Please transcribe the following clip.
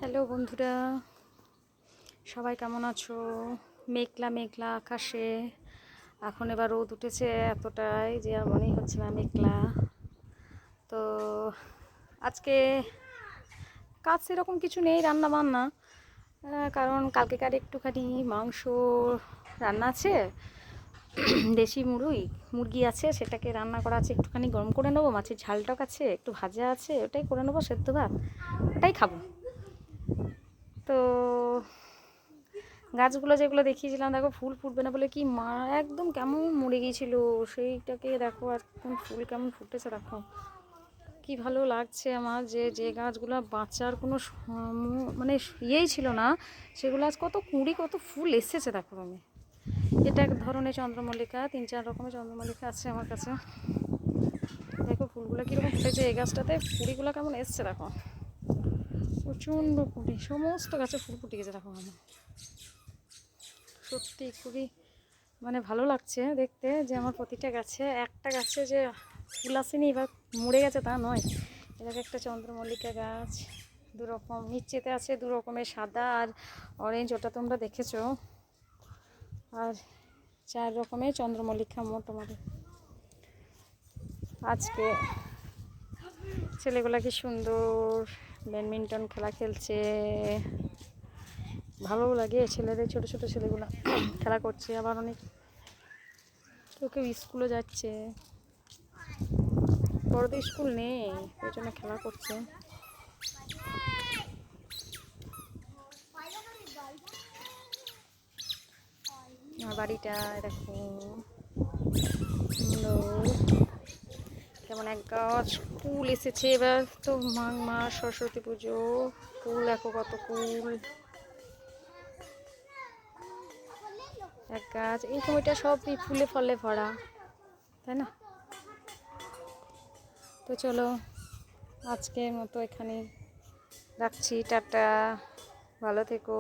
Hello বন্ধুরা, সবাই কেমন আছো? মেঘলা মেঘলা আকাশে এখন এবার রোদ উঠেছে এতটাই যে আর মনেই হচ্ছে না মেঘলা। তো আজকে কাজ সেরকম কিছু নেই, রান্না বান্না, কারণ কালকেকার একটুখানি মাংস রান্না আছে। দেশি মুরগি আছে, সেটাকে রান্না করা আছে, একটুখানি গরম করে নেবো, মাছের ঝালটাও আছে, একটু ভাজা আছে, ওটাই করে নেবো, সেদ্ধ ভাত ওটাই খাবো। তো গাছগুলো যেগুলো দেখিয়েছিলাম, দেখো ফুল ফুটবে না বলে কি একদম কেমন মরে গিয়েছিল, সেইটাকে দেখো আর ফুল কেমন ফুটেছে দেখো। কি ভালো লাগছে আমার যে যে গাছগুলো বাঁচার কোনো মানে ইয়েই ছিল না, সেগুলো আজ কত কুঁড়ি কত ফুল এসেছে দেখো। আমি এটা এক ধরনের চন্দ্রমল্লিকা, 3-4 রকমের চন্দ্রমল্লিকা আছে আমার কাছে। দেখো ফুলগুলো কীরকম ফুটেছে, এই গাছটাতে কুঁড়িগুলো কেমন এসছে দেখো, প্রচণ্ড কুঁড়ি, সমস্ত গাছে ফুল ফুটে গেছে দেখো। আমার সত্যি খুবই মানে ভালো লাগছে দেখতে যে আমার প্রতিটা গাছে, একটা গাছে যে ফুল আসেনি এবার মরে গেছে তা নয়। এটাকে একটা চন্দ্রমল্লিকা গাছ, দুরকম নিচেতে আছে, 2 রকমের, সাদা আর অরেঞ্জ, ওটা তোমরা দেখেছো। আর 4 রকমের চন্দ্রমল্লিকা মোটামুটি। আজকে ছেলেগুলা কি সুন্দর ব্যাডমিন্টন খেলা খেলছে, ভালো লাগে ছেলেদের, ছোট ছোট ছেলেগুলো খেলা করছে। আবার অনেক কেউ কেউ স্কুলে যাচ্ছে, বড়দের স্কুল নেই ওই জন্য খেলা করছে। আমার বাড়িটা দেখো সুন্দর, কেমন এক গাছ ফুল এসেছে। এবার তো মাঘ মাস, সরস্বতী পুজো, ফুল দেখো কত ফুল। এক গাছ, এই সময়টা সবই ফুলে ফলে ভরা, তাই না? তো চলো আজকের মতো এখানে রাখছি, টাটা, ভালো থেকো।